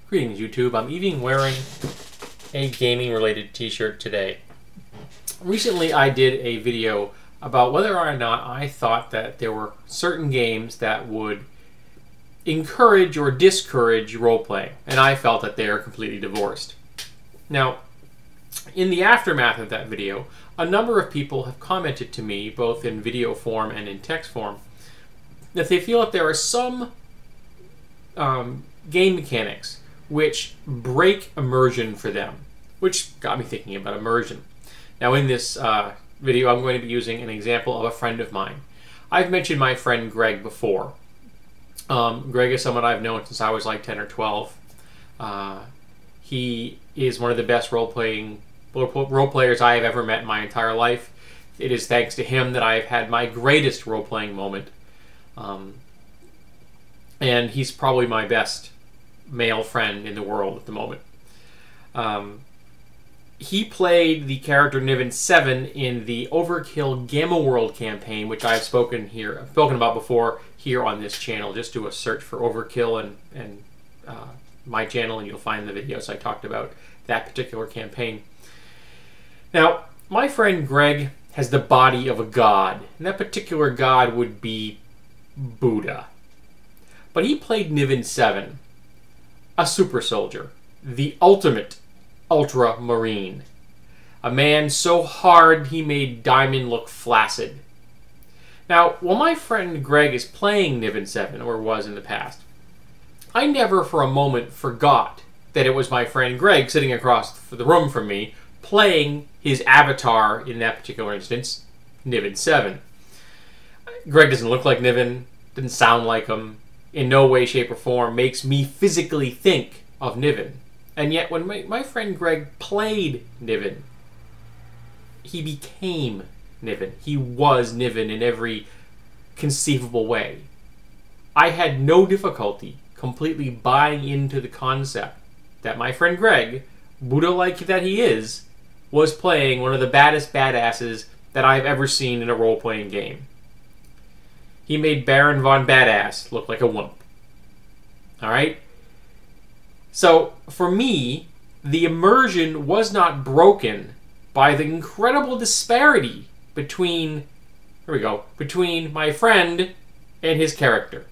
Greetings, YouTube. I'm even wearing a gaming-related t-shirt today. Recently, I did a video about whether or not I thought that there were certain games that would encourage or discourage role-playing, and I felt that they are completely divorced. Now, in the aftermath of that video, a number of people have commented to me, both in video form and in text form, that they feel that there are some game mechanics which break immersion for them, which got me thinking about immersion. Now, in this video, I'm going to be using an example of a friend of mine. I've mentioned my friend Greg before. Greg is someone I've known since I was like 10 or 12. He is one of the best role players I have ever met in my entire life. It is thanks to him that I've had my greatest role-playing moment. And he's probably my best male friend in the world at the moment. He played the character Niven 7 in the Overkill Gamma World campaign, which I've spoken about before here on this channel. Just do a search for Overkill and my channel, and you'll find the videos I talked about that particular campaign. Now, my friend Greg has the body of a god, and that particular god would be Buddha. But he played Niven 7, a super soldier, the ultimate ultramarine, a man so hard he made Diamond look flaccid. Now, while my friend Greg is playing Niven 7, or was in the past, I never for a moment forgot that it was my friend Greg sitting across the room from me playing his avatar, in that particular instance, Niven 7. Greg doesn't look like Niven, doesn't sound like him, in no way, shape, or form makes me physically think of Niven. And yet, when my friend Greg played Niven, he became Niven. He was Niven in every conceivable way. I had no difficulty completely buying into the concept that my friend Greg, Buddha-like that he is, was playing one of the baddest badasses that I've ever seen in a role-playing game. He made Baron von Badass look like a wimp. Alright? So, for me, the immersion was not broken by the incredible disparity between my friend and his character.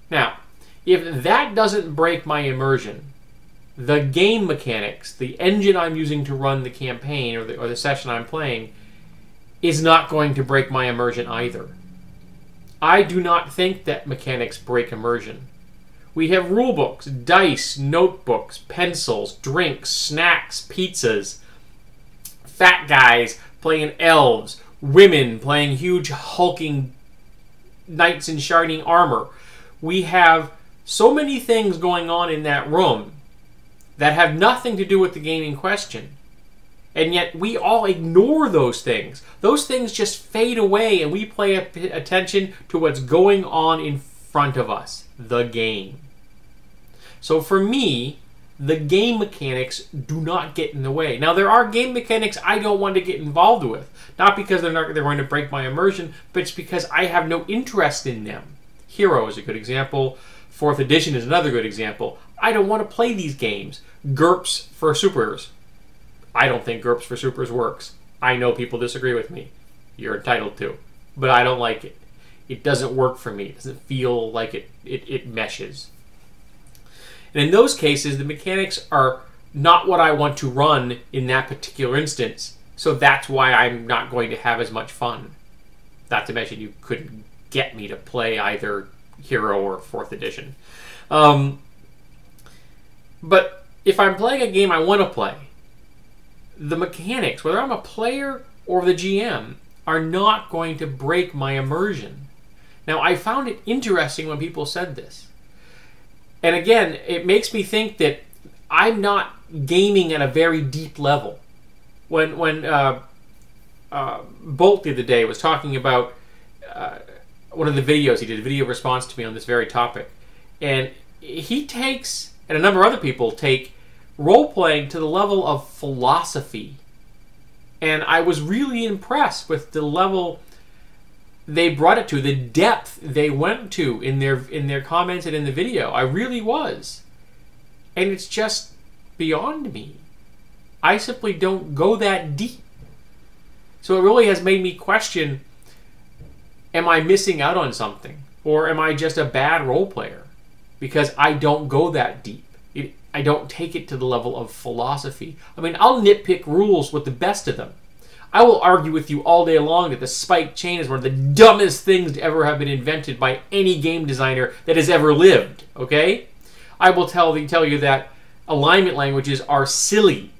Now, if that doesn't break my immersion, the game mechanics, the engine I'm using to run the campaign or the session I'm playing, is not going to break my immersion either. I do not think that mechanics break immersion. We have rulebooks, dice, notebooks, pencils, drinks, snacks, pizzas, fat guys playing elves, women playing huge hulking knights in shining armor. We have so many things going on in that room that have nothing to do with the game in question. And yet we all ignore those things. Those things just fade away and we pay attention to what's going on in front of us, the game. So for me, the game mechanics do not get in the way. Now, there are game mechanics I don't want to get involved with. Not because they're going to break my immersion, but it's because I have no interest in them. Hero is a good example. 4th edition is another good example. I don't want to play these games. GURPS for supers. I don't think GURPS for supers works. I know people disagree with me. You're entitled to. But I don't like it. It doesn't work for me. It doesn't feel like it meshes. And in those cases, the mechanics are not what I want to run in that particular instance. So that's why I'm not going to have as much fun. Not to mention you couldn't get me to play either Hero or 4th edition. But if I'm playing a game I want to play, the mechanics, whether I'm a player or the GM, are not going to break my immersion. Now, I found it interesting when people said this. And again, it makes me think that I'm not gaming at a very deep level. When Bolt the other day was talking about one of the videos he did, a video response to me on this very topic, and he takes, and a number of other people take, role-playing to the level of philosophy. And I was really impressed with the level they brought it to, the depth they went to in their comments and in the video. I really was. And it's just beyond me. I simply don't go that deep. So it really has made me question, am I missing out on something? Or am I just a bad role player? Because I don't go that deep. I don't take it to the level of philosophy. I mean, I'll nitpick rules with the best of them. I will argue with you all day long that the spike chain is one of the dumbest things to ever have been invented by any game designer that has ever lived, okay? I will tell you that alignment languages are silly,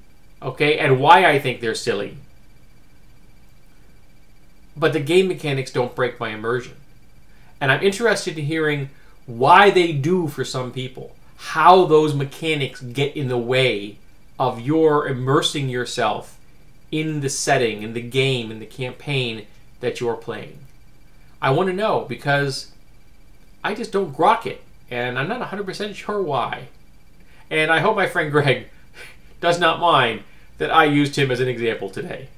okay, and why I think they're silly. But the game mechanics don't break my immersion. And I'm interested in hearing why they do for some people. How those mechanics get in the way of your immersing yourself in the setting, in the game, in the campaign that you're playing. I want to know, because I just don't grok it, and I'm not 100% sure why. And I hope my friend Greg does not mind that I used him as an example today.